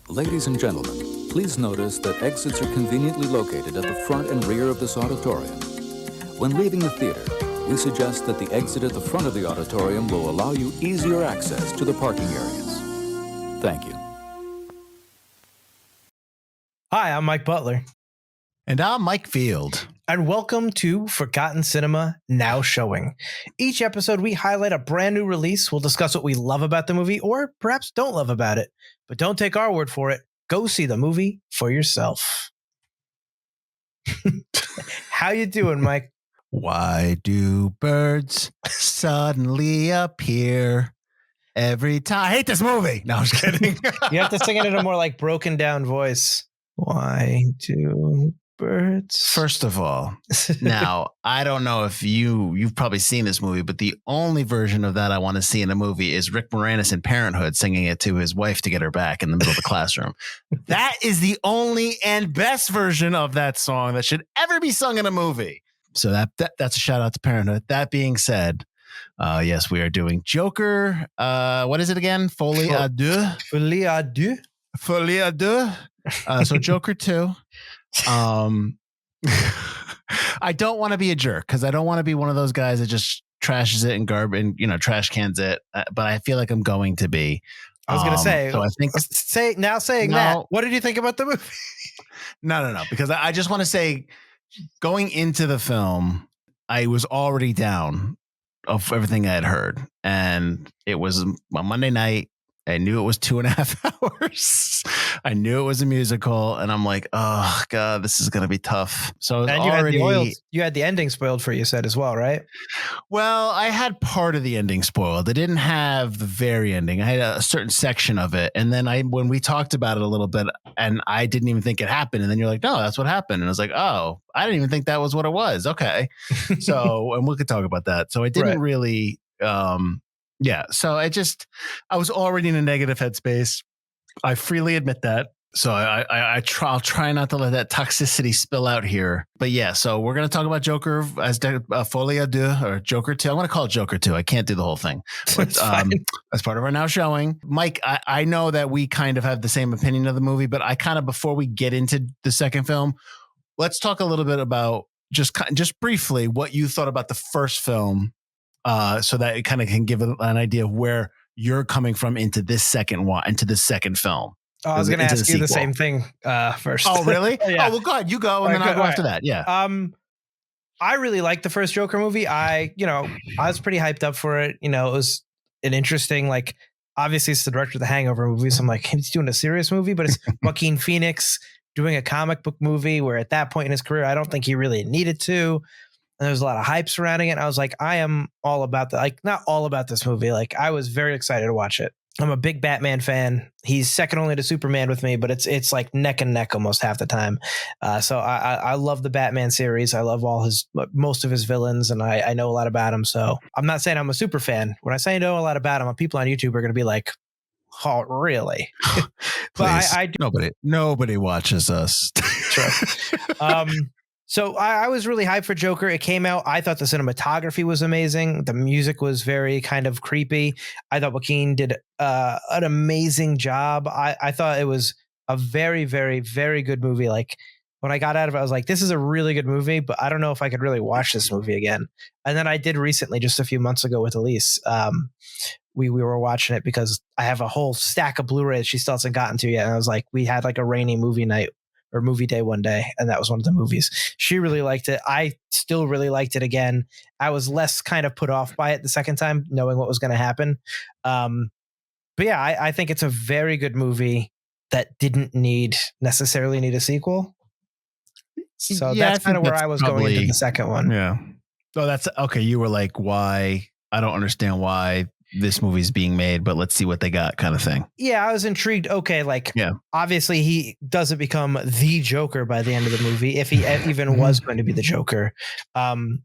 Ladies and gentlemen, please notice that exits are conveniently located at the front and rear of this auditorium. When leaving the theater, we suggest that the exit at the front of the auditorium will allow you easier access to the parking areas. Thank you. Hi, I'm Mike Butler. And I'm Mike Field. And welcome to Forgotten Cinema Now Showing. Each episode, we highlight a brand new release. We'll discuss what we love about the movie or perhaps don't love about it. But don't take our word for it. Go see the movie for yourself. How you doing, Mike? Why do birds suddenly appear every time? I hate this movie. No, I'm just kidding. You have to sing it in a more like broken down voice. Why do birds? First of all, now, I don't know if you've probably seen this movie, but the only version of that I want to see in a movie is Rick Moranis in Parenthood singing it to his wife to get her back in the middle of the classroom. That is the only and best version of that song that should ever be sung in a movie. So that's a shout out to Parenthood. That being said, yes, we are doing Joker. What is it again? Folie à deux. Folie à deux. Folie à deux. So Joker 2. I don't want to be a jerk because I don't want to be one of those guys that just trashes it and trash cans it. But I feel like I'm going to be. I was going to say, so I think saying no, that, what did you think about the movie? No, because I just want to say, going into the film, I was already down of everything I had heard, and it was a Monday night. I knew it was 2.5 hours. I knew it was a musical, and I'm like, oh God, this is going to be tough. So and you had the ending spoiled for you, said as well, right? Well, I had part of the ending spoiled. I didn't have the very ending. I had a certain section of it, and then when we talked about it a little bit, and I didn't even think it happened, and then you're like, no, that's what happened, and I was like, oh, I didn't even think that was what it was. Okay, so and we could talk about that. So I didn't really. Yeah. So I was already in a negative headspace. I freely admit that. So I'll try not to let that toxicity spill out here. But yeah, so we're going to talk about Joker as Folie à deux or Joker 2. I want to call it Joker 2. I can't do the whole thing. But as part of our now showing, Mike, I know that we kind of have the same opinion of the movie, but I kind of, before we get into the second film, let's talk a little bit about just briefly what you thought about the first film. So that it kind of can give an idea of where you're coming from into this second film. Oh, I was going to ask you the same thing first. Oh, really? Yeah. Oh, well, go ahead. You go, and then I'll go after that. Yeah. I really liked the first Joker movie. I was pretty hyped up for it. It was an interesting, obviously it's the director of the Hangover movie. So I'm like, he's doing a serious movie, but it's Joaquin Phoenix doing a comic book movie where at that point in his career, I don't think he really needed to. And there was a lot of hype surrounding it. And I was like, I am all about that. Not all about this movie. I was very excited to watch it. I'm a big Batman fan. He's second only to Superman with me, but it's like neck and neck almost half the time. So I love the Batman series. I love most of his villains, and I know a lot about him. So I'm not saying I'm a super fan. When I say I know a lot about him, people on YouTube are going to be like, oh, really? But nobody watches us. True. So I was really hyped for Joker. It came out. I thought the cinematography was amazing. The music was very kind of creepy. I thought Joaquin did an amazing job. I thought it was a very, very, very good movie. When I got out of it, I was like, this is a really good movie, but I don't know if I could really watch this movie again. And then I did recently, just a few months ago with Elise. We were watching it because I have a whole stack of Blu-rays she still hasn't gotten to yet. And I was like, we had a rainy movie night or movie day one day, and that was one of the movies. She really liked it. I still really liked it again. I was less kind of put off by it the second time, knowing what was going to happen. But yeah, I think it's a very good movie that didn't necessarily need a sequel. So yeah, that's kind of where I was going into the second one. Yeah. Oh, that's okay. You were like, why? I don't understand why this movie's being made, but let's see what they got, kind of thing. Yeah, I was intrigued. Okay, obviously he doesn't become the Joker by the end of the movie, if he even was going to be the Joker. And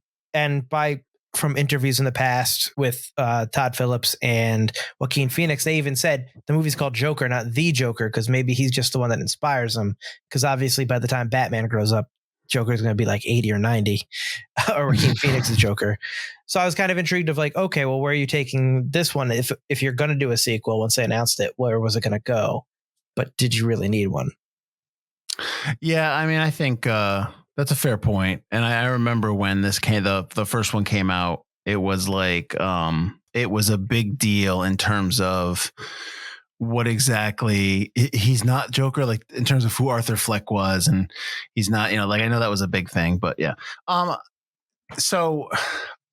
from interviews in the past with Todd Phillips and Joaquin Phoenix, they even said the movie's called Joker, not the Joker, because maybe he's just the one that inspires him. Because obviously by the time Batman grows up, Joker's going to be 80 or 90, or Joaquin Phoenix's Joker. So I was kind of intrigued of okay, well, where are you taking this one? If you're going to do a sequel, once they announced it, where was it going to go? but did you really need one? Yeah, I mean, I think that's a fair point. And I remember when this came, the first one came out, it was like it was a big deal in terms of what exactly he's not Joker, like in terms of who Arthur Fleck was, and he's not, like I know that was a big thing, but yeah. So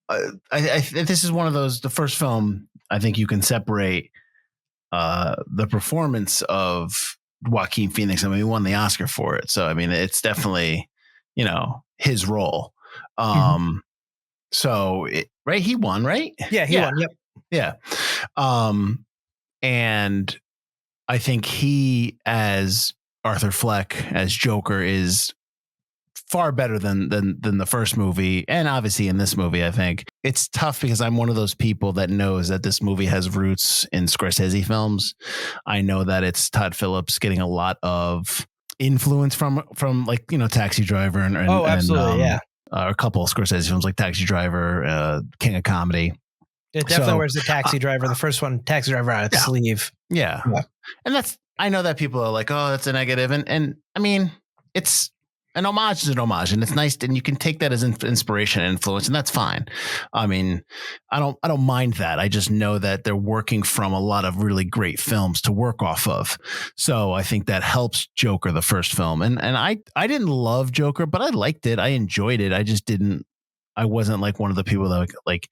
I this is one of those, the first film I think you can separate the performance of Joaquin Phoenix. I mean, he won the Oscar for it, so I mean, it's definitely his role. So right, he won, right? Yeah, he won. Yep. Yeah. And I think he, as Arthur Fleck, as Joker, is far better than the first movie, and obviously in this movie, I think it's tough because I'm one of those people that knows that this movie has roots in Scorsese films. I know that it's Todd Phillips getting a lot of influence from like Taxi Driver and absolutely, and, a couple of Scorsese films like Taxi Driver, King of Comedy. It definitely wears the Taxi Driver. The first one, Taxi Driver, on its sleeve. Yeah. And I know that people are like, oh, that's a negative. And I mean, it's an homage is an homage, and it's nice. And you can take that as inspiration and influence, and that's fine. I mean, I don't mind that. I just know that they're working from a lot of really great films to work off of. So I think that helps Joker, the first film. And I didn't love Joker, but I liked it. I enjoyed it. I wasn't like one of the people that like,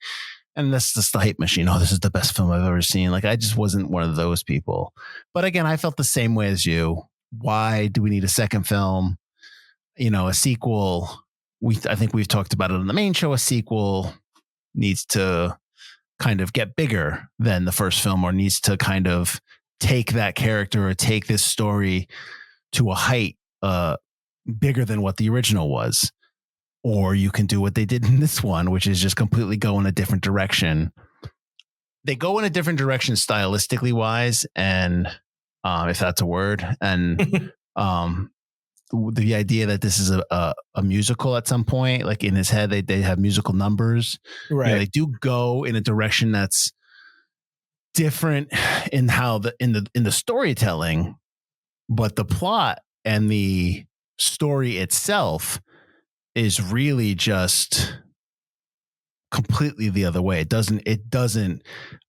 and that's just the hype machine. Oh, this is the best film I've ever seen. Like, I just wasn't one of those people. But again, I felt the same way as you. Why do we need a second film? A sequel. I think we've talked about it on the main show. A sequel needs to kind of get bigger than the first film, or needs to kind of take that character or take this story to a height bigger than what the original was. Or you can do what they did in this one, which is just completely go in a different direction. They go in a different direction stylistically wise, and if that's a word, and the idea that this is a musical at some point, like in his head, they have musical numbers. Right. They do go in a direction that's different in how in the storytelling, but the plot and the story itself is really just completely the other way. It doesn't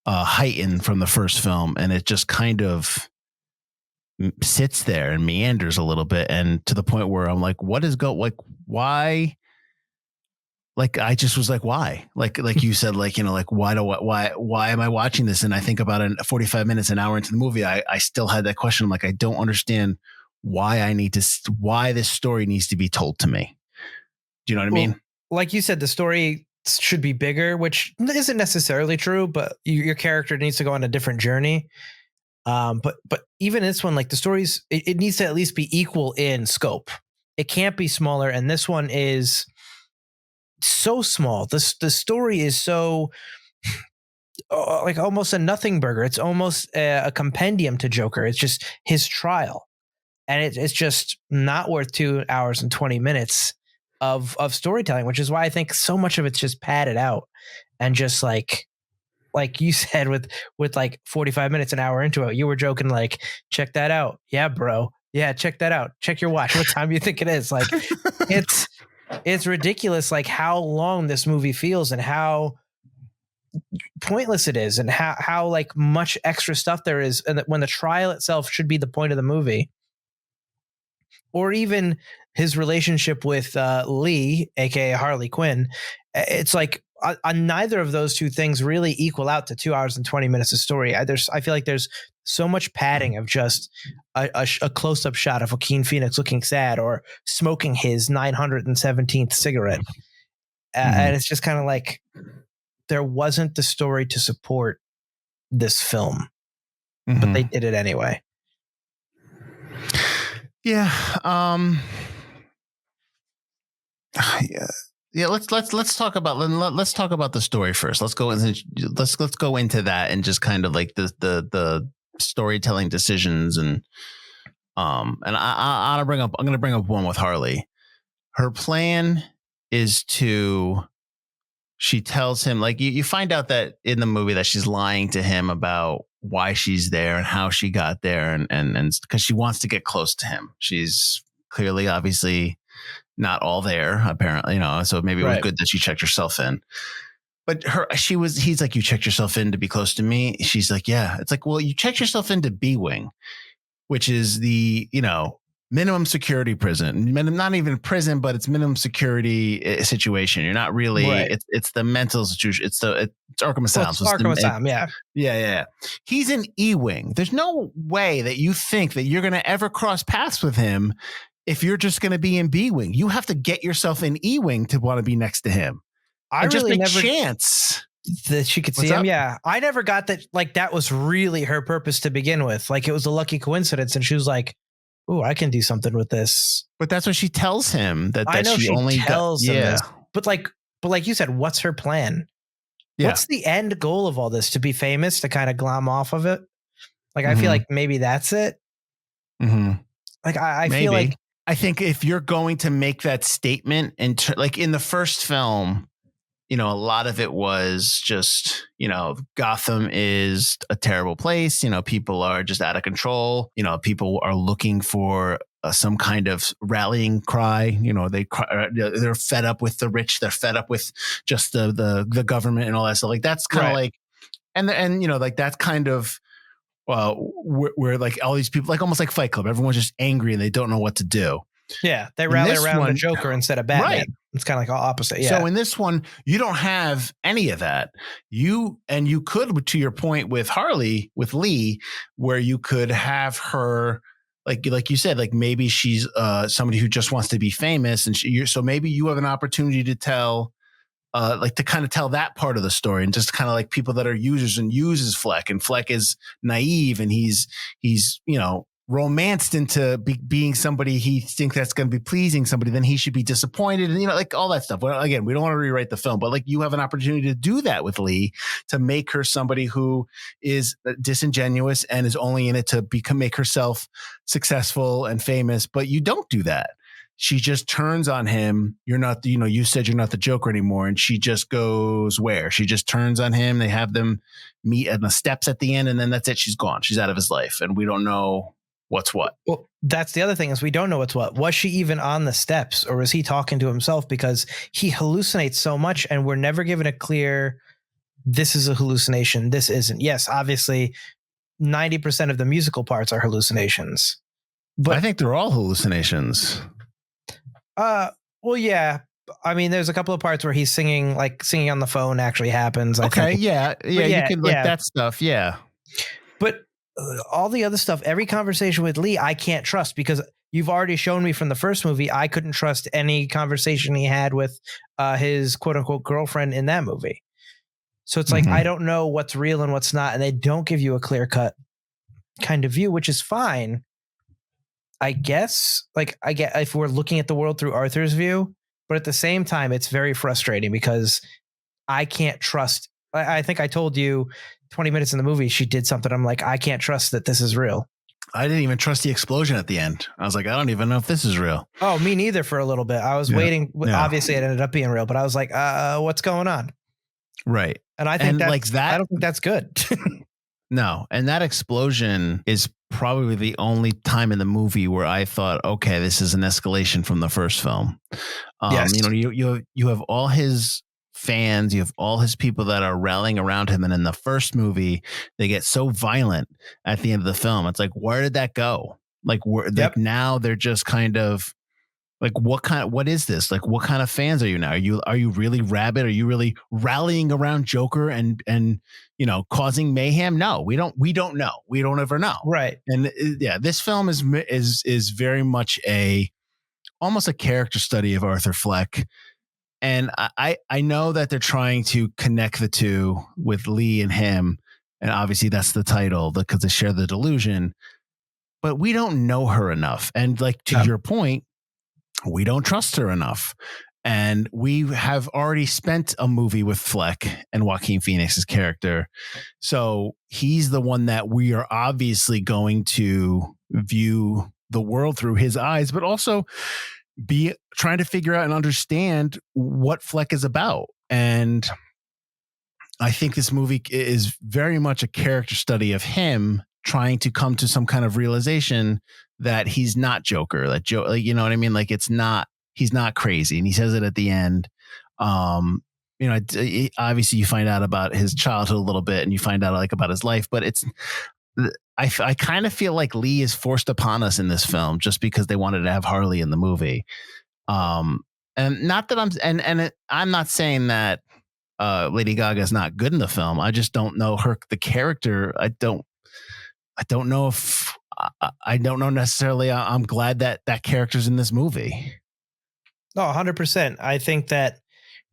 heighten from the first film, and it just kind of sits there and meanders a little bit, and to the point where I'm like, what is why? Like, I just was like, why? Like you said, like, why am I watching this? And I think about it 45 minutes, an hour into the movie, I still had that question. I'm like, I don't understand why this story needs to be told to me. Do you know what I mean? Like you said, the story should be bigger, which isn't necessarily true, but your character needs to go on a different journey. But even this one, like the stories, it needs to at least be equal in scope. It can't be smaller. And this one is so small. The story is so like almost a nothing burger. It's almost a compendium to Joker. It's just his trial. And it's just not worth 2 hours and 20 minutes of storytelling, which is why I think so much of it's just padded out and just like you said, with like 45 minutes, an hour into it, you were joking like, check that out. Yeah, bro. Yeah, check that out. Check your watch. What time do you think it is? Like, it's ridiculous, like how long this movie feels and how pointless it is, and how like much extra stuff there is, and when the trial itself should be the point of the movie. Or even his relationship with Lee, aka Harley Quinn. It's like neither of those two things really equal out to 2 hours and 20 minutes of story. I feel like there's so much padding of just a close-up shot of Joaquin Phoenix looking sad or smoking his 917th cigarette. And it's just kind of like there wasn't the story to support this film, but they did it anyway. Yeah. Yeah. Let's talk about the story first. Let's go into that and just kind of like the storytelling decisions and I'm gonna bring up one with Harley. Her plan is she tells him, like, you find out that in the movie that she's lying to him about why she's there and how she got there, and because she wants to get close to him. She's clearly, obviously, not all there, apparently, so maybe it was good that she checked herself in. But he's like, you checked yourself in to be close to me. She's like, yeah. It's like, well, you checked yourself into B-Wing, which is the, minimum security prison. Not even prison, but it's minimum security situation. You're not really, it's the mental institution. It's Arkham Asylum. It's Arkham Asylum, yeah. Yeah. He's in E-Wing. There's no way that you think that you're going to ever cross paths with him if you're just going to be in B-Wing. You have to get yourself in E-Wing to want to be next to him. I really just never chance that she could see him. Yeah. I never got that. Like, that was really her purpose to begin with. Like, it was a lucky coincidence. And she was like, "Oh, I can do something with this." But that's what she tells him that I know she only tells him this. But like you said, what's her plan? Yeah. What's the end goal of all this? To be famous, to kind of glom off of it? Like, I feel like maybe that's it. Mm-hmm. Like, I feel like, I think if you're going to make that statement, and like in the first film, a lot of it was just, Gotham is a terrible place. People are just out of control. People are looking for some kind of rallying cry. They're fed up with the rich. They're fed up with just the government and all that stuff. Like, that's kind of like, and like that's kind of, well, where like all these people, like almost like Fight Club, everyone's just angry and they don't know what to do. Yeah, they rally around the Joker instead of Batman. Right. It's kind of like all opposite. Yeah. So in this one, you don't have any of that. You could, to your point with Harley, with Lee, where you could have her, like you said, like maybe she's somebody who just wants to be famous, and so maybe you have an opportunity to tell, to kind of tell that part of the story, and just kind of like people that are users and uses Fleck, and Fleck is naive, and he's romanced into being somebody he thinks that's going to be pleasing somebody, then he should be disappointed, and like all that stuff. Well, again, we don't want to rewrite the film, but like you have an opportunity to do that with Lee, to make her somebody who is disingenuous and is only in it to make herself successful and famous. But you don't do that. She just turns on him. You're not, you said you're not the Joker anymore. And she just goes where? She just turns on him. They have them meet at the steps at the end, and then that's it. She's gone. She's out of his life. And we don't know what's what. Well, that's the other thing, is we don't know what's what. Was she even on the steps, or was he talking to himself? Because he hallucinates so much, and we're never given a clear, this is a hallucination, this isn't. Yes, obviously 90% of the musical parts are hallucinations, but I think they're all hallucinations. Well, yeah. I mean, there's a couple of parts where he's singing on the phone actually happens. I think. Yeah. You can like that stuff. Yeah. But all the other stuff, every conversation with Lee, I can't trust, because you've already shown me from the first movie, I couldn't trust any conversation he had with his quote unquote girlfriend in that movie. So it's like, I don't know what's real and what's not. And they don't give you a clear cut kind of view, which is fine. I guess, like, I get if we're looking at the world through Arthur's view, but at the same time, it's very frustrating because I can't trust. I think I told you 20 minutes in the movie, she did something. I'm like, I can't trust that this is real. I didn't even trust the explosion at the end. I was like, I don't even know if this is real. Oh, me neither for a little bit. I was waiting. Yeah. Obviously, it ended up being real, but I was like, what's going on? Right. And I think I don't think that's good. No. And that explosion is probably the only time in the movie where I thought, okay, this is an escalation from the first film. Yes. You have all his fans, you have all his people that are rallying around him. And in the first movie, they get so violent at the end of the film. It's like, where did that go? Like, like now they're just kind of like, what is this? Like, what kind of fans are you now? Are you really rabid? Are you really rallying around Joker and causing mayhem? No, we don't know. We don't ever know. Right. And this film is very much almost a character study of Arthur Fleck. And I know that they're trying to connect the two with Lee and him. And obviously that's the title, because they share the delusion, but we don't know her enough. And like, to your point, we don't trust her enough. And we have already spent a movie with Fleck and Joaquin Phoenix's character. So he's the one that we are obviously going to view the world through his eyes, but also be trying to figure out and understand what Fleck is about. And I think this movie is very much a character study of him trying to come to some kind of realization that he's not Joker. Like, you know what I mean? Like, he's not crazy. And he says it at the end. Obviously you find out about his childhood a little bit and you find out like about his life, but I kind of feel like Lee is forced upon us in this film just because they wanted to have Harley in the movie. And not that I'm not saying that Lady Gaga is not good in the film. I just don't know the character. I don't know if I don't know necessarily. I'm glad that character's in this movie. No, 100%. I think that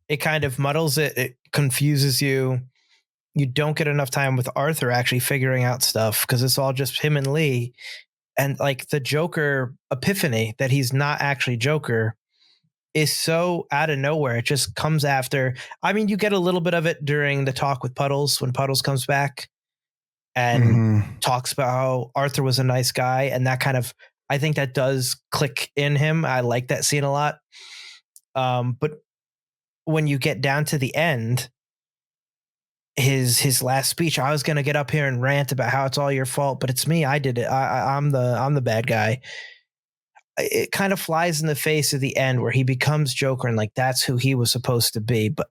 it kind of muddles it. It confuses you. You don't get enough time with Arthur actually figuring out stuff because it's all just him and Lee. And like the Joker epiphany that he's not actually Joker is so out of nowhere. It just comes after. I mean, you get a little bit of it during the talk with Puddles when Puddles comes back and talks about how Arthur was a nice guy. And that kind of, I think that does click in him. I like that scene a lot. But when you get down to the end, his last speech, I was going to get up here and rant about how it's all your fault, but it's me. I did it. I'm the bad guy. It kind of flies in the face of the end where he becomes Joker and like, that's who he was supposed to be. But,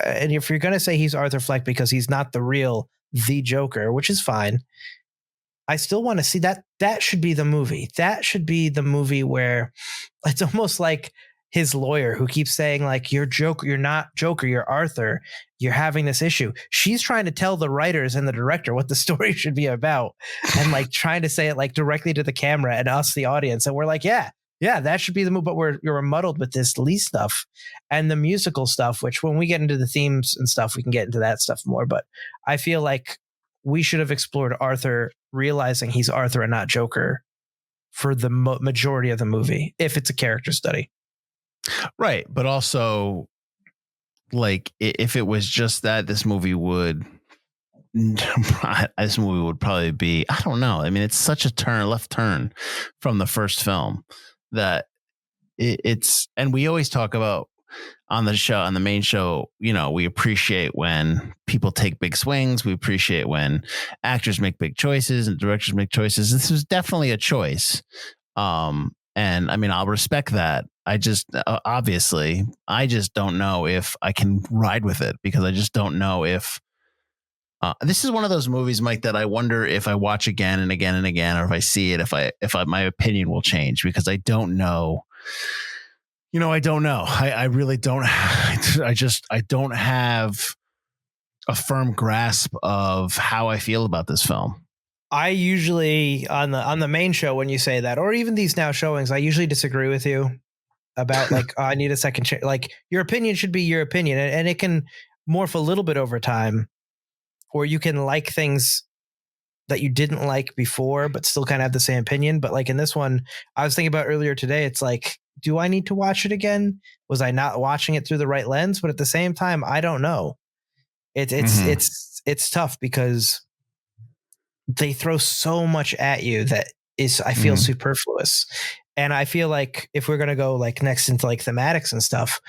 and if you're going to say he's Arthur Fleck because he's not the Joker, which is fine. I still want to see that. That should be the movie. That should be the movie where it's almost like his lawyer who keeps saying like, you're Joker, you're not Joker, you're Arthur, you're having this issue. She's trying to tell the writers and the director what the story should be about and like trying to say it like directly to the camera and us, the audience. And we're like, yeah, that should be the movie. But we're muddled with this Lee stuff and the musical stuff, which when we get into the themes and stuff, we can get into that stuff more. But I feel like we should have explored Arthur realizing he's Arthur and not Joker for the majority of the movie, if it's a character study. Right. But also, like, if it was just that, this movie would probably be, I don't know. I mean, it's such a left turn from the first film that it's, and we always talk about on the main show, you know, we appreciate when people take big swings. We appreciate when actors make big choices and directors make choices. This was definitely a choice. And I mean, I'll respect that. I just, obviously, I just don't know if I can ride with it because I just don't know if this is one of those movies, Mike, that I wonder if I watch again and again and again, or if I see it, if my opinion will change because I don't know. You know, I don't know. I really don't. I don't have a firm grasp of how I feel about this film. I usually on the main show, when you say that, or even these now showings, I usually disagree with you about like, I need a second chance. Like your opinion should be your opinion and it can morph a little bit over time, or you can like things that you didn't like before, but still kind of have the same opinion. But like in this one, I was thinking about earlier today, it's like, do I need to watch it again? Was I not watching it through the right lens? But at the same time, I don't know. It's tough because they throw so much at you that is, I feel superfluous. And I feel like if we're going to go like next into like thematics and stuff,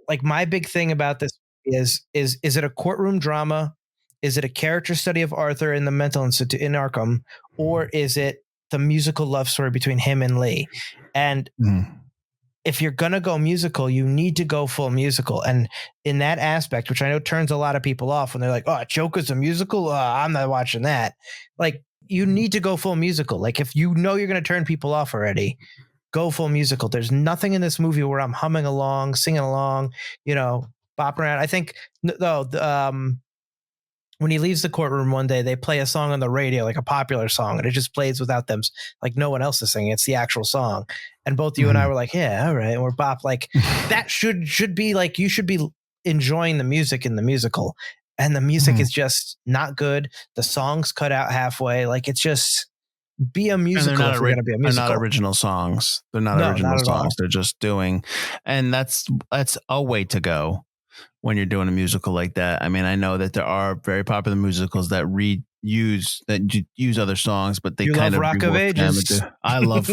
like my big thing about this is it a courtroom drama? Is it a character study of Arthur in the mental institute in Arkham? Or is it the musical love story between him and Lee? And if you're going to go musical, you need to go full musical. And in that aspect, which I know turns a lot of people off when they're like, oh, Joker's a musical. I'm not watching that. Like you need to go full musical. Like if you know you're going to turn people off already, go full musical. There's nothing in this movie where I'm humming along, singing along, you know, bopping around. I think though, when he leaves the courtroom one day, they play a song on the radio, like a popular song, and it just plays without them. Like no one else is singing. It's the actual song. And both you and I were like, yeah, all right. And we're bop. Like that should be like, you should be enjoying the music in the musical. And the music is just not good. The songs cut out halfway. Like it's just be a musical if we're going to be a musical. They're not original songs. They're not original songs. They're just doing, and that's a way to go when you're doing a musical like that. I mean, I know that there are very popular musicals that use other songs, but they You kind love of Rock of rework them Ages? I love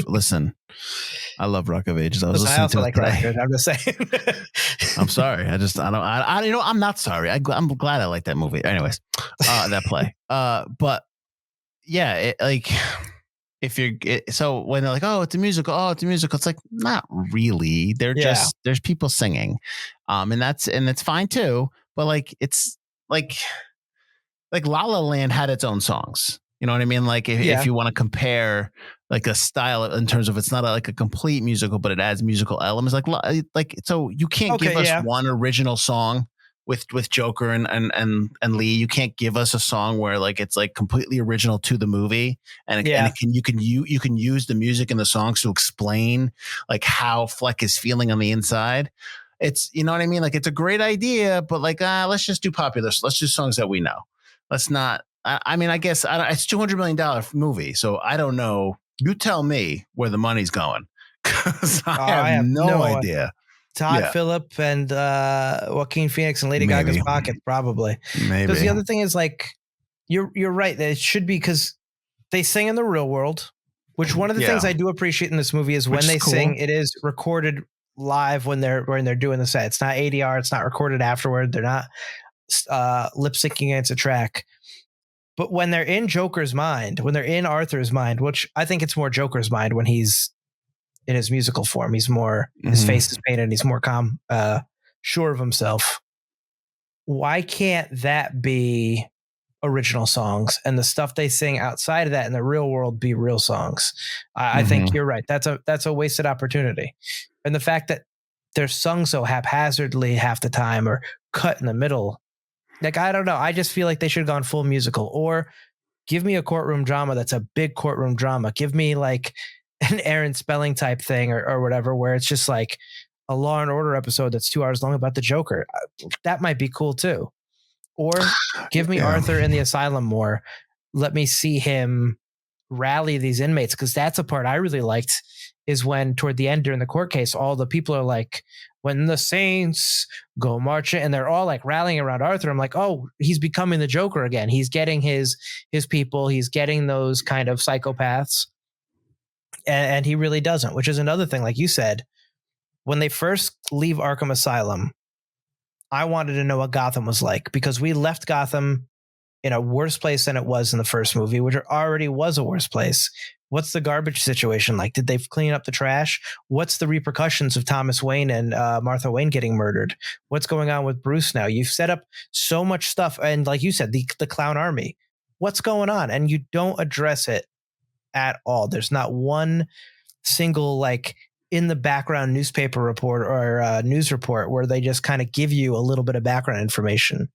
I love Rock of Ages. I was Listen, I listening also to like it that today. record. I'm just saying. I'm sorry. I'm not sorry. I'm glad I like that movie. Anyways, that play. But yeah, if so when they're like, oh, it's a musical, it's like, not really. Yeah. There's people singing, and it's fine too. But like, it's like La La Land had its own songs. You know what I mean? Like if you want to compare like a style in terms of, it's not like a complete musical, but it adds musical elements. Like so you can't give Okay, us yeah. one original song with Joker and Lee. You can't give us a song where like it's like completely original to the movie, and you can use the music and the songs to explain like how Fleck is feeling on the inside. It's, you know what I mean? Like, it's a great idea, but like, let's just do popular. Let's do songs that we know. Let's not. I mean, I guess it's $200 million movie, so I don't know. You tell me where the money's going, because I have no idea. Todd Phillip and Joaquin Phoenix and Lady Gaga's pockets, probably. Maybe. Because the other thing is, like, you're right. That it should be, because they sing in the real world, which one of the things I do appreciate in this movie is when they sing, it is recorded live when they're doing the set. It's not ADR. It's not recorded afterward. They're not lip syncing against a track. But when they're in Joker's mind, when they're in Arthur's mind, which I think it's more Joker's mind when he's in his musical form, he's more, his face is painted and he's more calm, sure of himself. Why can't that be original songs, and the stuff they sing outside of that in the real world be real songs? I think you're right. That's a wasted opportunity. And the fact that they're sung so haphazardly half the time or cut in the middle, like, I don't know. I just feel like they should have gone full musical, or give me a courtroom drama that's a big courtroom drama. Give me like an Aaron Spelling type thing or whatever, where it's just like a Law and Order episode that's 2 hours long about the Joker. That might be cool too. Or give me Arthur in the asylum more. Let me see him rally these inmates, because that's a part I really liked, is when toward the end during the court case, all the people are like, when the saints go marching, and they're all like rallying around Arthur. I'm like, oh, he's becoming the Joker again. He's getting his people. He's getting those kind of psychopaths. And he really doesn't, which is another thing. Like you said, when they first leave Arkham Asylum, I wanted to know what Gotham was like, because we left Gotham in a worse place than it was in the first movie, which already was a worse place. What's the garbage situation like? Did they clean up the trash? What's the repercussions of Thomas Wayne and Martha Wayne getting murdered? What's going on with Bruce now? You've set up so much stuff. And like you said, the clown army, what's going on? And you don't address it at all. There's not one single, like, in the background newspaper report or news report where they just kind of give you a little bit of background information.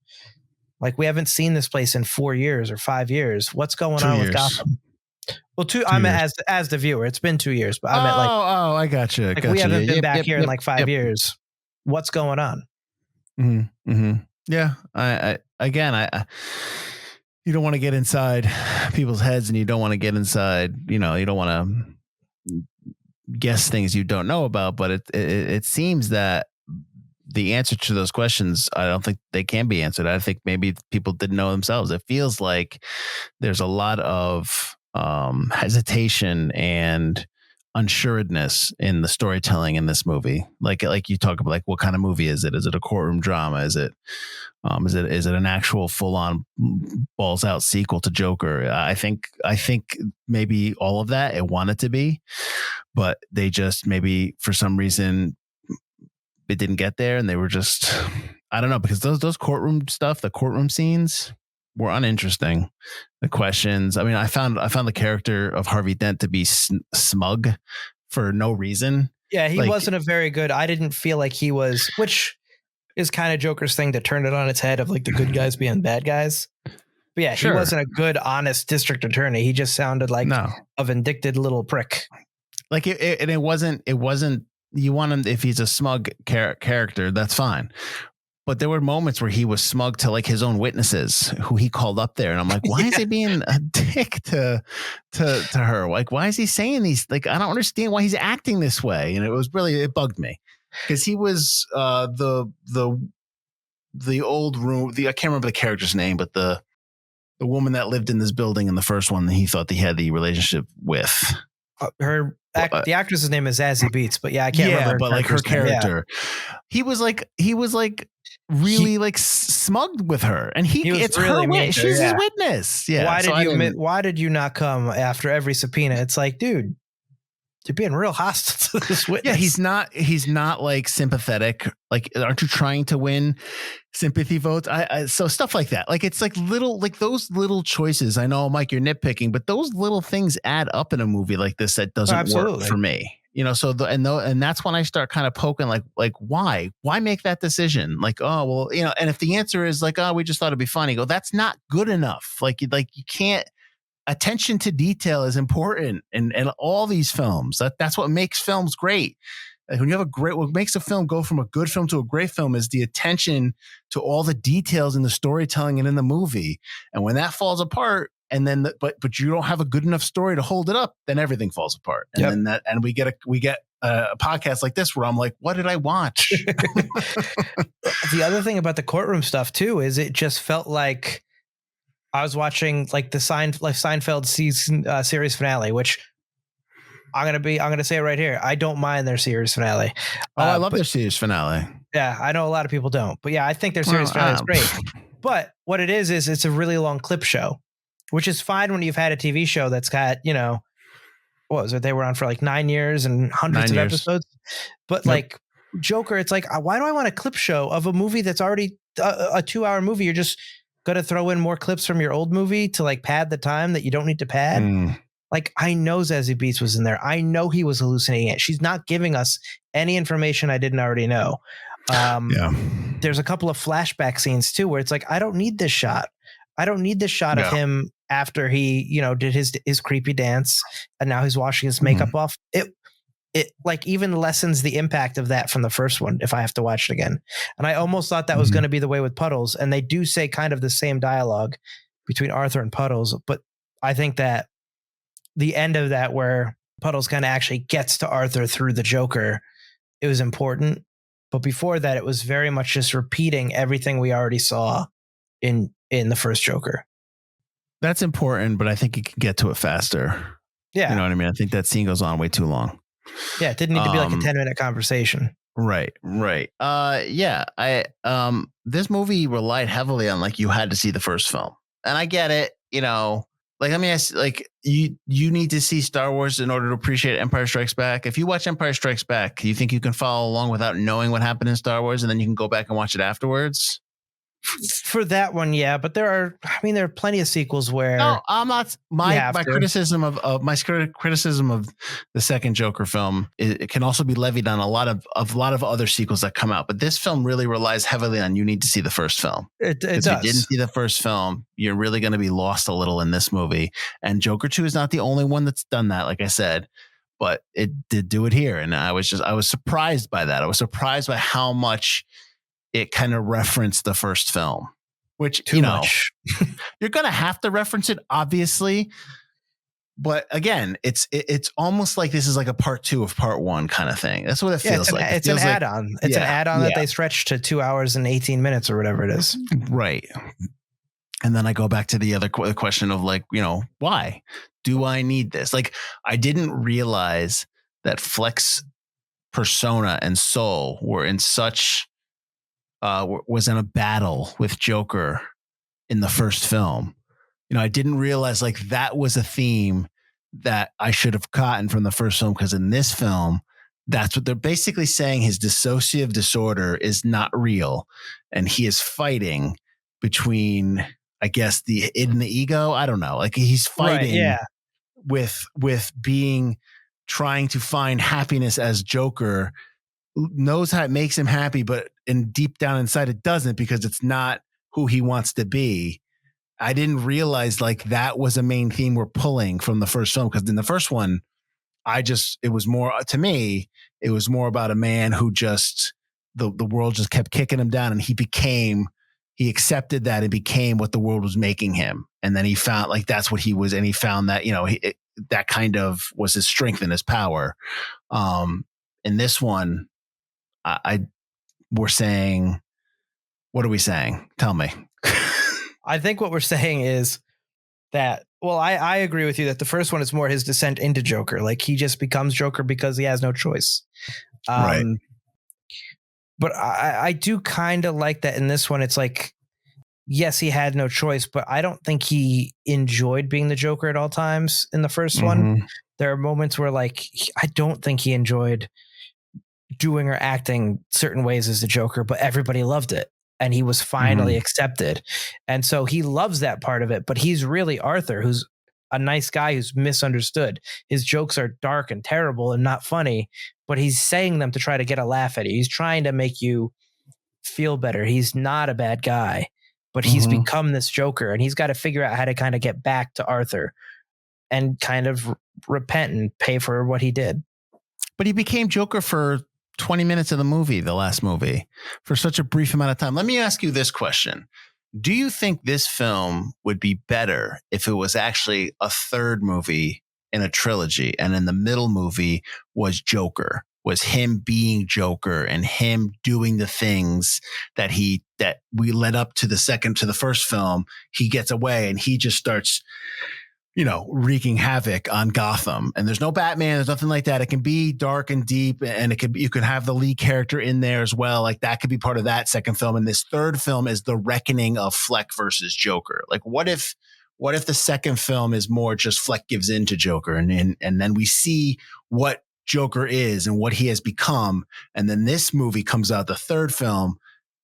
Like, we haven't seen this place in 4 years or 5 years. What's going on with Gotham? Well, I meant as the viewer. It's been 2 years, but I meant like, I got you. Like, we haven't been back here in like 5 years. What's going on? Yeah. I you don't want to get inside people's heads, and you don't want to get inside, you don't want to guess things you don't know about, but it seems that the answer to those questions, I don't think they can be answered. I think maybe people didn't know themselves. It feels like there's a lot of hesitation and unsureness in the storytelling in this movie. Like you talk about, like, what kind of movie is it? Is it a courtroom drama? Is it an actual full on balls out sequel to Joker? I think maybe all of that it wanted to be, but they just, maybe for some reason it didn't get there, and they were just, I don't know, because those courtroom stuff, the courtroom scenes were uninteresting. The questions, I mean, I found the character of Harvey Dent to be smug for no reason. Yeah, he wasn't a very good, I didn't feel like he was, which is kind of Joker's thing to turn it on its head, of like the good guys being bad guys. But yeah, He wasn't a good, honest district attorney. He just sounded like a vindictive little prick. Like it wasn't, you want him, if he's a smug character, that's fine. But there were moments where he was smug to like his own witnesses who he called up there. And I'm like, why is he being a dick to her? Like, why is he saying these? Like, I don't understand why he's acting this way. And it bugged me, because he was the old room. I can't remember the character's name, but the the woman that lived in this building in the first one that he thought he had the relationship with. The actress's name is Zazie Beetz, but yeah, I can't remember. But like her character, Yeah. he was like really like smug with her, and it's really her. She's his witness. Yeah. Why did you not come after every subpoena? It's like, dude, you're being real hostile to this witness. Yeah, he's not like sympathetic. Like, aren't you trying to win sympathy votes? So stuff like that. Like, it's like those little choices. I know, Mike, you're nitpicking, but those little things add up in a movie like this that doesn't work for me. You know, so and that's when I start kind of poking like why make that decision? Like, oh, well, you know, and if the answer is like, oh, we just thought it'd be funny, go, that's not good enough. Like you can't. Attention to detail is important in all these films. That's what makes films great. Like when you have what makes a film go from a good film to a great film is the attention to all the details in the storytelling and in the movie. And when that falls apart, and then but you don't have a good enough story to hold it up, then everything falls apart. And then we get a podcast like this where I'm like, what did I watch? The other thing about the courtroom stuff too is it just felt like I was watching like the Seinfeld season series finale, which I'm gonna say it right here. I don't mind their series finale. I love their series finale. Yeah, I know a lot of people don't, but yeah, I think their series finale is great. But what it is it's a really long clip show, which is fine when you've had a TV show that's got, you know, what was it? They were on for like 9 years and hundreds of episodes. But like Joker, it's like, why do I want a clip show of a movie that's already a 2-hour movie? You're just going to throw in more clips from your old movie to like pad the time that you don't need to pad. Like, I know Zazie Beetz was in there. I know he was hallucinating it. She's not giving us any information I didn't already know. There's a couple of flashback scenes too, where it's like, I don't need this shot. I don't need this shot of him after he, you know, did his creepy dance and now he's washing his makeup off. It like even lessens the impact of that from the first one if I have to watch it again. And I almost thought that was going to be the way with Puddles. And they do say kind of the same dialogue between Arthur and Puddles. But I think that the end of that where Puddles kind of actually gets to Arthur through the Joker, it was important. But before that, it was very much just repeating everything we already saw in the first Joker. That's important, but I think you can get to it faster. Yeah. You know what I mean? I think that scene goes on way too long. Yeah, it didn't need to be like a 10-minute conversation. Right. This movie relied heavily on like you had to see the first film. And I get it, you know, like, I mean, like you need to see Star Wars in order to appreciate Empire Strikes Back. If you watch Empire Strikes Back, you think you can follow along without knowing what happened in Star Wars and then you can go back and watch it afterwards? For that one, yeah, but there are plenty of sequels where I'm not. My criticism of the second Joker film, it can also be levied on a lot of other sequels that come out. But this film really relies heavily on you need to see the first film. It does. If you didn't see the first film, you're really going to be lost a little in this movie. And Joker 2 is not the only one that's done that, like I said, but it did do it here, and I was surprised by that. I was surprised by how much it kind of referenced the first film, which, too much. You're going to have to reference it, obviously. But again, it's almost like this is like a part 2 of part 1 kind of thing. That's what it feels like. It's an add-on. It's an add-on that they stretched to 2 hours and 18 minutes or whatever it is. Right. And then I go back to the other question of like, you know, why do I need this? Like, I didn't realize that Fleck's persona and soul were in such... was in a battle with Joker in the first film. You know, I didn't realize like that was a theme that I should have gotten from the first film, because in this film, that's what they're basically saying. His dissociative disorder is not real. And he is fighting between, I guess, the id and the ego. I don't know. Like he's fighting with being, trying to find happiness as Joker, knows how it makes him happy, but deep down inside it doesn't, because it's not who he wants to be. I didn't realize like that was a main theme we're pulling from the first film, because in the first one, it was more, to me, it was more about a man who just, the world just kept kicking him down, and he accepted that and became what the world was making him. And then he found like that's what he was, and he found that, you know, that kind of was his strength and his power. In this one, we're saying, what are we saying? Tell me. I think what we're saying is that, well, I agree with you that the first one is more his descent into Joker. Like he just becomes Joker because he has no choice. Right. But I do kind of like that in this one. It's like, yes, he had no choice, but I don't think he enjoyed being the Joker at all times in the first one. There are moments where like, I don't think he enjoyed doing or acting certain ways as the Joker, but everybody loved it. And he was finally accepted. And so he loves that part of it, but he's really Arthur, who's a nice guy who's misunderstood. His jokes are dark and terrible and not funny, but he's saying them to try to get a laugh at you. He's trying to make you feel better. He's not a bad guy, but he's become this Joker, and he's got to figure out how to kind of get back to Arthur and kind of repent and pay for what he did. But he became Joker for 20 minutes of the movie, the last movie, for such a brief amount of time. Let me ask you this question. Do you think this film would be better if it was actually a third movie in a trilogy, and in the middle movie was Joker, was him being Joker and him doing the things that we led up to the first film? He gets away and he just starts, wreaking havoc on Gotham, and there's no Batman. There's nothing like that. It can be dark and deep, and you could have the lead character in there as well. Like that could be part of that second film. And this third film is the reckoning of Fleck versus Joker. Like what if the second film is more just Fleck gives in to Joker, and then we see what Joker is and what he has become. And then this movie comes out, the third film,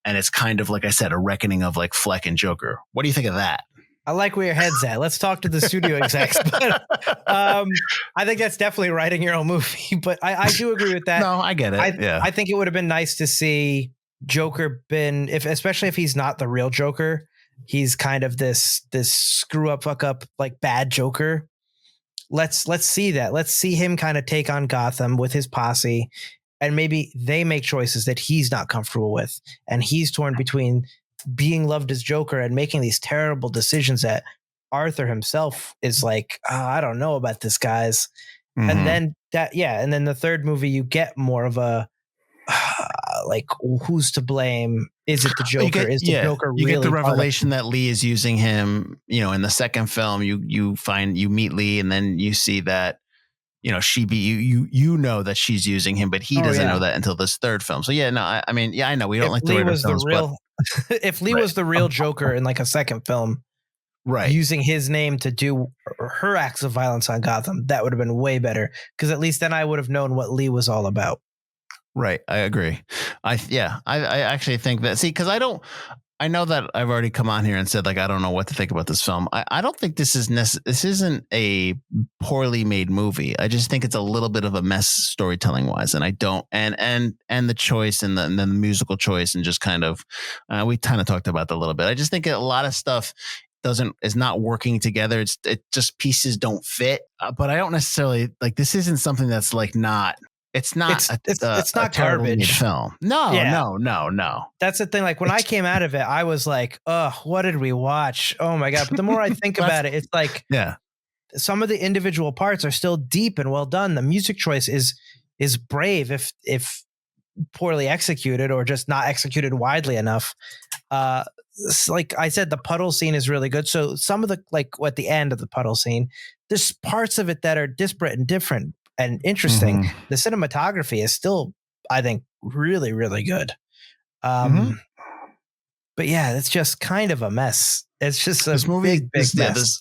and it's kind of, like I said, a reckoning of like Fleck and Joker. What do you think of that? I like where your head's at. Let's talk to the studio execs. But I think that's definitely writing your own movie. But I do agree with that. No, I get it. I think it would have been nice to see Joker especially if he's not the real Joker. He's kind of this screw up, fuck up, like bad Joker. Let's see that. Let's see him kind of take on Gotham with his posse, and maybe they make choices that he's not comfortable with, and he's torn between being loved as Joker and making these terrible decisions that Arthur himself is like, I don't know about this, guys. And then and then the third movie, you get more of a like, who's to blame? Is it the Joker? Is the Joker really? You get the revelation that Lee is using him. In the second film, you meet Lee, and then you see that you know that she's using him, but he doesn't know that until this third film. So I know we don't like Lee the was films, the real. If Lee was the real Joker in like a second film, right, using his name to do her acts of violence on Gotham, that would have been way better, because at least then I would have known what Lee was all about. Right. I agree. I actually think that, because I know that I've already come on here and said, like, I don't know what to think about this film. I don't think this isn't a poorly made movie. I just think it's a little bit of a mess storytelling wise. And I don't, and the choice and the musical choice, and just kind of, we kind of talked about that a little bit. I just think a lot of stuff is not working together. It just pieces don't fit, but I don't necessarily like, this isn't something that's like it's not garbage film. No. That's the thing. Like when I came out of it, I was like, what did we watch? Oh my God. But the more I think about it, it's like, some of the individual parts are still deep and well done. The music choice is brave if poorly executed, or just not executed widely enough. Like I said, the puddle scene is really good. So some of the, like at the end of the puddle scene, there's parts of it that are disparate and different and interesting. The cinematography is still, I think, really, really good. But yeah, it's just kind of a mess. It's just big mess.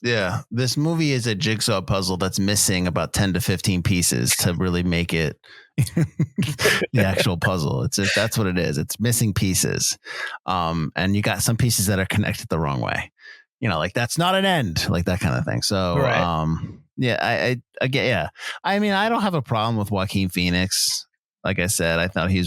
This movie is a jigsaw puzzle that's missing about 10 to 15 pieces to really make it the actual puzzle. That's what it is. It's missing pieces. And you got some pieces that are connected the wrong way. Like that's not an end, like that kind of thing. So, I get, I mean, I don't have a problem with Joaquin Phoenix. Like I said, I thought he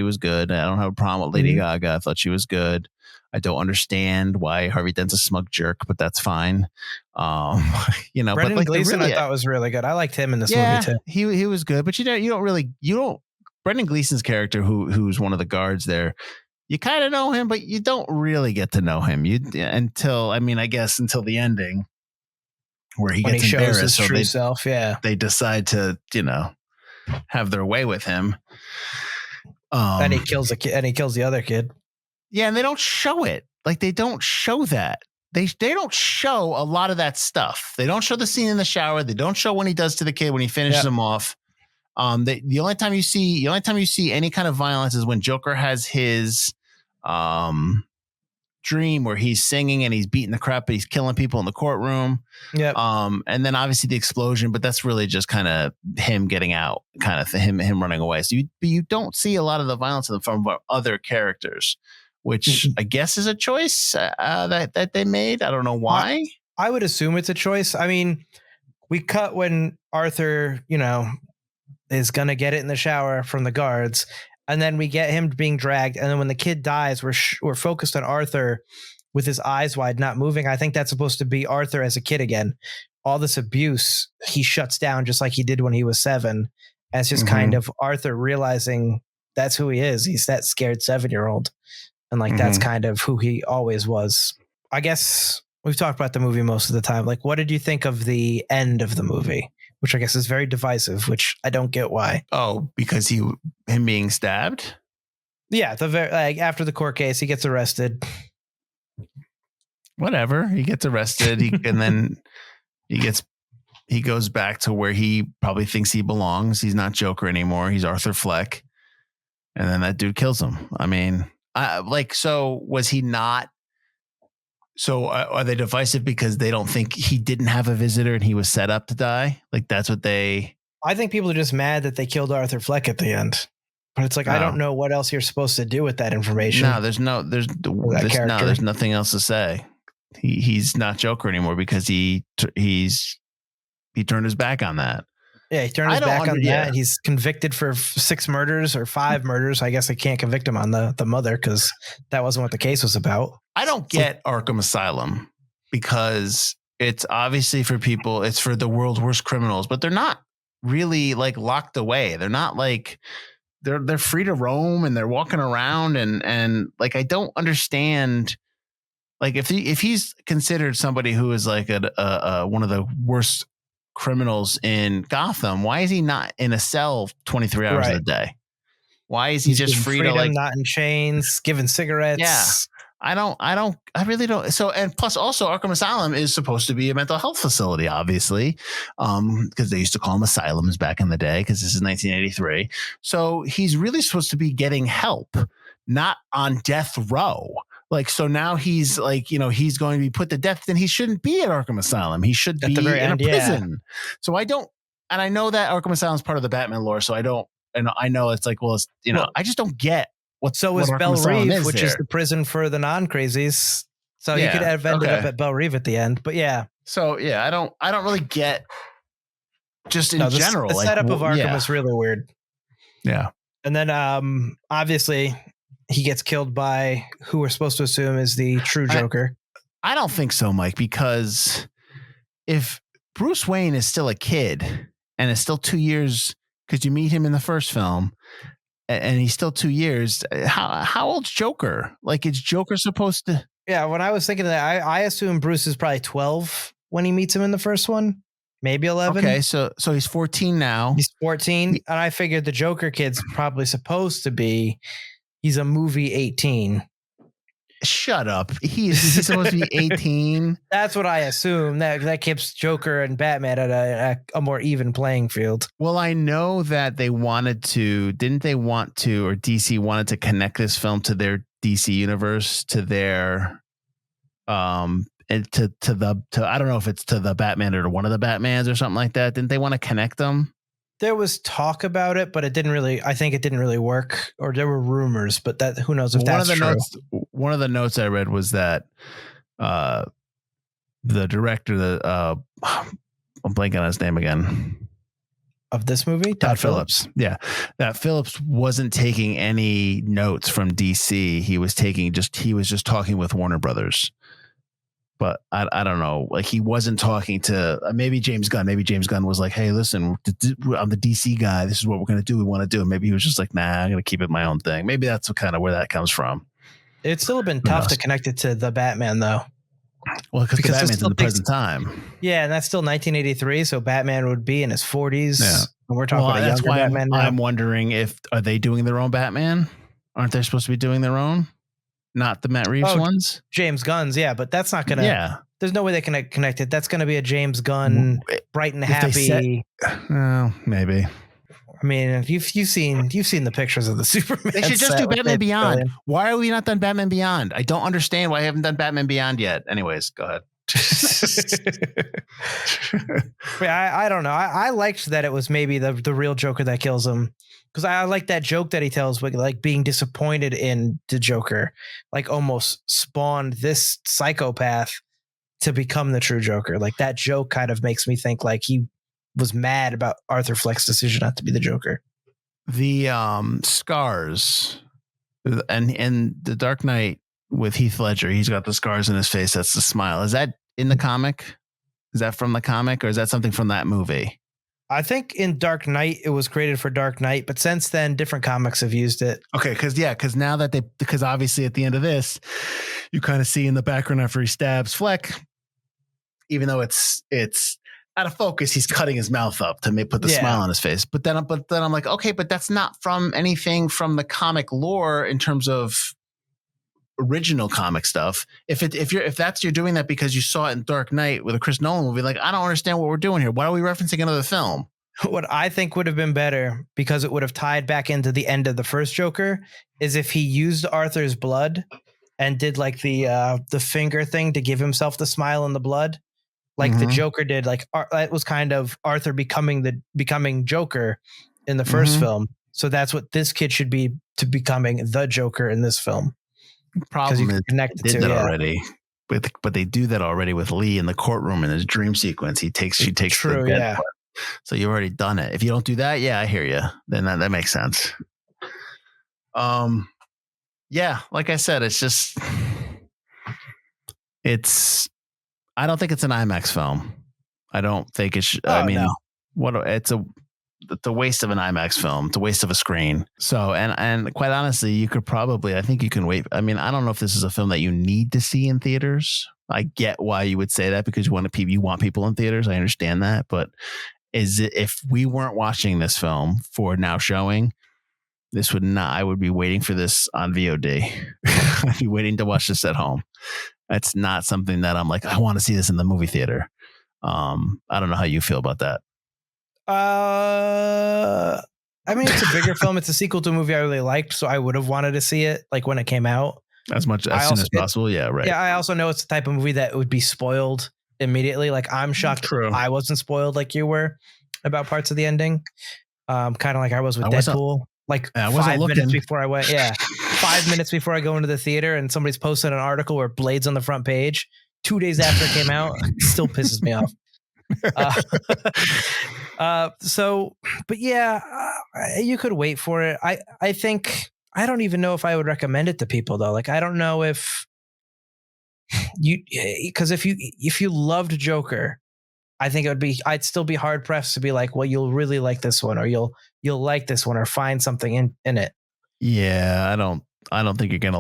was good. I don't have a problem with Lady Gaga. I thought she was good. I don't understand why Harvey Dent's a smug jerk, but that's fine. Brendan Gleeson, I thought was really good. I liked him in this movie too. He was good, but you don't Brendan Gleeson's character, who's one of the guards there, you kind of know him, but you don't really get to know him until the ending, where he gets embarrassed. His true self. They decide to, have their way with him. And he kills the kid, and he kills the other kid. Yeah, and they don't show it. Like they don't show that. they don't show a lot of that stuff. They don't show the scene in the shower. They don't show when he does to the kid when he finishes him off. The only time you see any kind of violence is when Joker has his dream where he's singing and he's beating the crap, but he's killing people in the courtroom. Yep. And then obviously the explosion, but that's really just kind of him getting out, kind of him running away. So you don't see a lot of the violence from other characters, which I guess is a choice that they made. I don't know why. I would assume it's a choice. I mean, we cut when Arthur, is going to get it in the shower from the guards. And then we get him being dragged. And then when the kid dies, we're focused on Arthur with his eyes wide, not moving. I think that's supposed to be Arthur as a kid again. All this abuse, he shuts down just like he did when he was 7. As just kind of Arthur realizing that's who he is. He's that scared 7-year-old. And that's kind of who he always was. I guess we've talked about the movie most of the time. Like, what did you think of the end of the movie? Which I guess is very divisive, which I don't get why. Oh, because him being stabbed? Yeah, after the court case, he gets arrested. Whatever. He gets arrested and then he goes back to where he probably thinks he belongs. He's not Joker anymore. He's Arthur Fleck. And then that dude kills him. I mean, so was he not? So are they divisive because they don't think he didn't have a visitor and he was set up to die? Like that's what they... I think people are just mad that they killed Arthur Fleck at the end. But it's like, I don't know what else you're supposed to do with that information. No, there's nothing else to say. He's not Joker anymore because he turned his back on that. Yeah, he turned his back on that. He's convicted for 6 murders or 5 murders. I guess I can't convict him on the mother because that wasn't what the case was about. I don't get Arkham Asylum because it's obviously for people, it's for the world's worst criminals, but they're not really locked away. They're not they're free to roam and they're walking around and I don't understand. If he's considered somebody who is one of the worst criminals in Gotham, why is he not in a cell 23 hours a day? Why is he just free to not in chains, giving cigarettes? Yeah. I really don't. So, and plus also Arkham Asylum is supposed to be a mental health facility, obviously, because they used to call them asylums back in the day, because this is 1983. So he's really supposed to be getting help, not on death row. So now he's he's going to be put to death, then he shouldn't be at Arkham Asylum. He should be in a prison. Yeah. So I know that Arkham Asylum is part of the Batman lore. So I know it's I just don't get what. So is Belle Reve, which is the prison for the non-crazies. So you could have ended up at Belle Reve at the end, but yeah. So yeah, I don't really get just in general. The setup of Arkham is really weird. Yeah. And then obviously he gets killed by who we're supposed to assume is the true Joker. I don't think so, Mike, because if Bruce Wayne is still a kid and is still 2 years, because you meet him in the first film and he's still 2 years, how old's Joker? Is Joker supposed to? Yeah, when I was thinking of that, I assume Bruce is probably 12 when he meets him in the first one. Maybe 11. Okay, so he's 14 now. He's 14. And I figured the Joker kid's probably supposed to be... He's a movie 18. Shut up. He's supposed to be 18. That's what I assume. That keeps Joker and Batman at a more even playing field. Well, I know that they wanted to, didn't they want to, or DC wanted to connect this film to their DC universe, to their, I don't know if it's to the Batman or to one of the Batmans or something like that. Didn't they want to connect them? There was talk about it, but I think it didn't really work, or there were rumors, but who knows if that's true. One of the notes I read was that the director, I'm blanking on his name again. Of this movie? Todd Phillips. Yeah. That Phillips wasn't taking any notes from DC. He was just talking with Warner Brothers. But I don't know. He wasn't talking to maybe James Gunn. Maybe James Gunn was like, "Hey, listen, I'm the DC guy. This is what we're going to do. We want to do." And maybe he was just like, "Nah, I'm going to keep it my own thing." Maybe that's kind of where that comes from. It's still been tough to connect it to the Batman, though. Well, because the Batman's in the present time. Yeah, and that's still 1983, so Batman would be in his 40s. Yeah. And we're talking about a younger Batman now. I'm wondering are they doing their own Batman? Aren't they supposed to be doing their own? Not the Matt Reeves ones? James Gunn's, yeah, but that's not going to... Yeah. There's no way they can connect it. That's going to be a James Gunn, bright and happy. Well, maybe. I mean, you've seen the pictures of the Superman. They should just do Batman Beyond. Why are we not done Batman Beyond? I don't understand why I haven't done Batman Beyond yet. Anyways, go ahead. I don't know. I liked that it was maybe the real Joker that kills him, because I like that joke that he tells, like being disappointed in the Joker, like almost spawned this psychopath to become the true Joker. Like that joke kind of makes me think like he was mad about Arthur Fleck's decision not to be the Joker. The scars and the Dark Knight with Heath Ledger, he's got the scars in his face. That's the smile. Is that in the comic? Is that from the comic, or is that something from that movie? I think in Dark Knight it was created for Dark Knight, but since then different comics have used it. Okay, because obviously at the end of this, you kind of see in the background after he stabs Fleck, even though it's out of focus, he's cutting his mouth up to put the smile on his face. But then I'm like, okay, but that's not from anything from the comic lore in terms of original comic stuff. If you're doing that because you saw it in Dark Knight with a Chris Nolan movie, like I don't understand what we're doing here. Why are we referencing another film? What I think would have been better, because it would have tied back into the end of the first Joker, is if he used Arthur's blood and did like the finger thing to give himself the smile in the blood. Like the Joker did, like it was kind of Arthur becoming Joker in the first film. So that's what this kid should be, to becoming the Joker in this film. Problem is, they did that already, but they do that already with Lee in the courtroom in his dream sequence. She takes the dead part. So you've already done it. If you don't do that, I hear you. Then that makes sense. Like I said, I don't think it's an IMAX film. I don't think it should. It's a waste of an IMAX film. It's a waste of a screen. So, and quite honestly, you could probably, I think you can wait. I mean, I don't know if this is a film that you need to see in theaters. I get why you would say that, because you want people in theaters. I understand that. But if we weren't watching this film for now showing, I would be waiting for this on VOD. I'd be waiting to watch this at home. It's not something that I'm like, I want to see this in the movie theater. I don't know how you feel about that. I mean, it's a bigger film. It's a sequel to a movie I really liked, so I would have wanted to see it like when it came out. As soon as possible. Yeah, right. Yeah, I also know it's the type of movie that would be spoiled immediately. Like I'm shocked I wasn't spoiled like you were about parts of the ending. Kind of like I was with Deadpool. Like 5 minutes before I went. Yeah. 5 minutes before I go into the theater and somebody's posted an article where Blade's on the front page 2 days after it came out. It still pisses me off. But yeah, you could wait for it. I think, I don't even know if I would recommend it to people though. Like, I don't know if because if you loved Joker, I think I'd still be hard pressed to be like, well, you'll really like this one, or you'll like this one, or find something in it. Yeah, I don't think you're gonna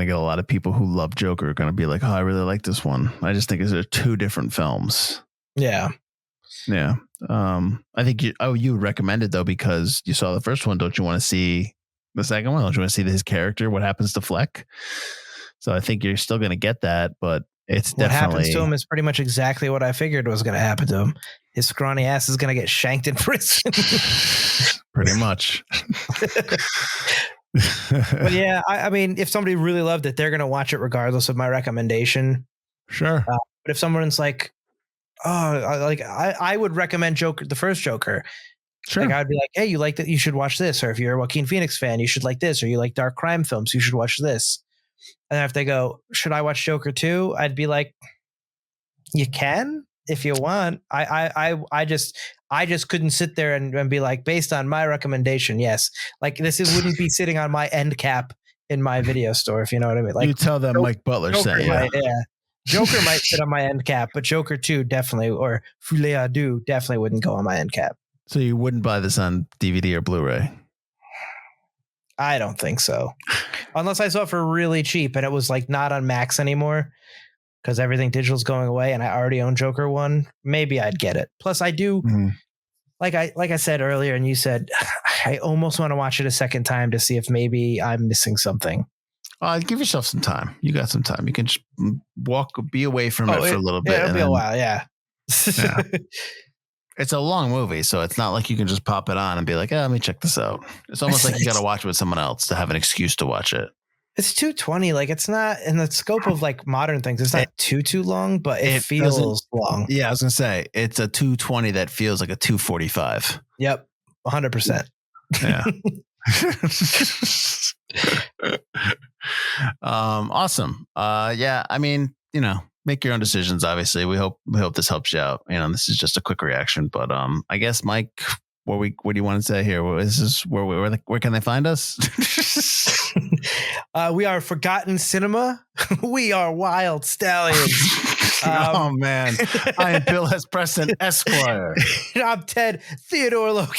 get a lot of people who love Joker are gonna be like, oh, I really like this one. I just think they're two different films. Yeah. I think you recommended though because you saw the first one. Don't you want to see the second one? Don't you want to see his character? What happens to Fleck? So I think you're still gonna get that, but it's definitely what happens to him is pretty much exactly what I figured was going to happen to him. His scrawny ass is going to get shanked in prison. Pretty much. But yeah, I mean, if somebody really loved it, they're going to watch it regardless of my recommendation. Sure. But if someone's like, I would recommend Joker, the first Joker. Sure. Like I'd be like, hey, you like that? You should watch this. Or if you're a Joaquin Phoenix fan, you should like this. Or you like dark crime films, you should watch this. And if they go, should I watch Joker 2? I'd be like, you can if you want. I just couldn't sit there and be like, based on my recommendation, yes. Like wouldn't be sitting on my end cap in my video store, if you know what I mean. Like you tell them Mike Butler said, yeah. Joker might sit on my end cap, but Joker 2 definitely, or Folie à Deux definitely wouldn't go on my end cap. So you wouldn't buy this on DVD or Blu-ray? I don't think so. Unless I saw it for really cheap and it was like not on Max anymore because everything digital's going away and I already own Joker 1, maybe I'd get it. Plus I do, like I said earlier and you said, I almost want to watch it a second time to see if maybe I'm missing something. Give yourself some time. You got some time. You can just be away from it for a little bit. It'll be a while. Yeah. Yeah. It's a long movie, so it's not like you can just pop it on and be like, let me check this out. It's almost like you got to watch it with someone else to have an excuse to watch it. It's 220. Like, it's not in the scope of like modern things. It's not too long, but it feels long. Yeah, I was gonna say it's a 220 that feels like a 245. Yep, 100%. Yeah. Awesome. Yeah, I mean, make your own decisions. Obviously, we hope this helps you out. This is just a quick reaction, but I guess, Mike, what do you want to say here? Where can they find us? We are Forgotten Cinema. We are Wild Stallions. Oh man, I am Bill S. Preston, Esquire. I'm Ted Theodore Logan.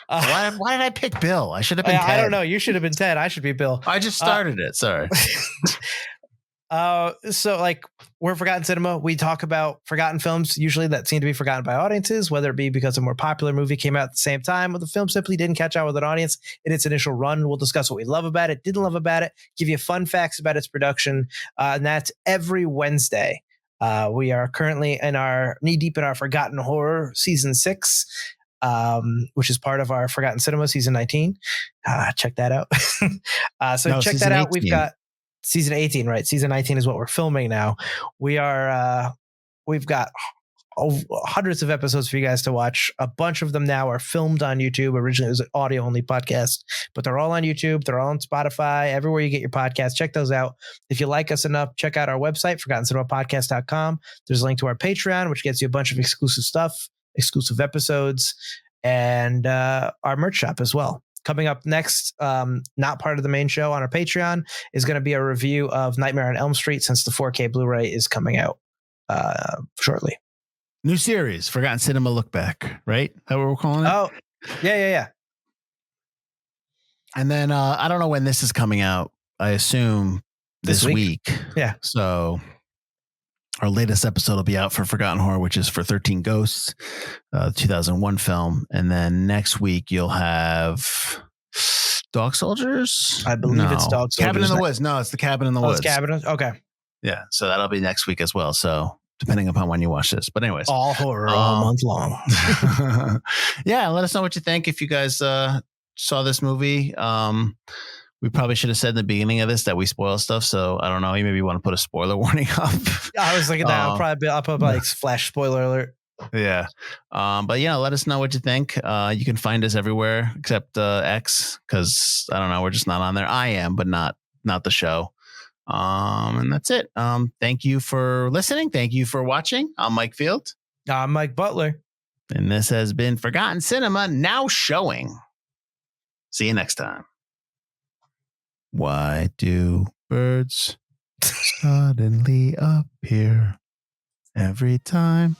Why did I pick Bill? I should have been Ted. I don't know. You should have been Ted. I should be Bill. I just started it. Sorry. So like, we're Forgotten Cinema. We talk about forgotten films, usually that seem to be forgotten by audiences, whether it be because a more popular movie came out at the same time or the film simply didn't catch on with an audience in its initial run. We'll discuss what we love about it, didn't love about it, give you fun facts about its production. And that's every Wednesday. We are currently knee deep in our Forgotten Horror season 6. Which is part of our Forgotten Cinema season 19. Check that out. Check that out. 18. We've got season 18, right? Season 19 is what we're filming now. We've got hundreds of episodes for you guys to watch. A bunch of them now are filmed on YouTube. Originally, it was an audio only podcast, but they're all on YouTube. They're all on Spotify, everywhere you get your podcasts. Check those out. If you like us enough, check out our website, ForgottenCinemaPodcast.com. There's a link to our Patreon, which gets you a bunch of exclusive stuff, exclusive episodes, and our merch shop as well. Coming up next, not part of the main show on our Patreon, is going to be a review of Nightmare on Elm Street, since the 4K Blu-ray is coming out shortly. New series, Forgotten Cinema Look Back, right? Is that what we're calling it? Oh, yeah. And then I don't know when this is coming out. I assume this week. Yeah. So our latest episode will be out for Forgotten Horror, which is for 13 Ghosts, 2001 film. And then next week you'll have Dog Soldiers. I believe it's Dog Soldiers. Cabin in the Woods. No, it's the Cabin in the Woods. It's Cabin. Okay. Yeah. So that'll be next week as well. So depending upon when you watch this, but anyways, all horror all month long. Yeah. Let us know what you think. If you guys saw this movie, we probably should have said in the beginning of this that we spoil stuff. So I don't know. You maybe want to put a spoiler warning up. I was thinking that I'll put like flash spoiler alert. Yeah. But let us know what you think. You can find us everywhere except X, because I don't know. We're just not on there. I am, but not the show. And that's it. Thank you for listening. Thank you for watching. I'm Mike Field. I'm Mike Butler. And this has been Forgotten Cinema, now showing. See you next time. Why do birds suddenly appear every time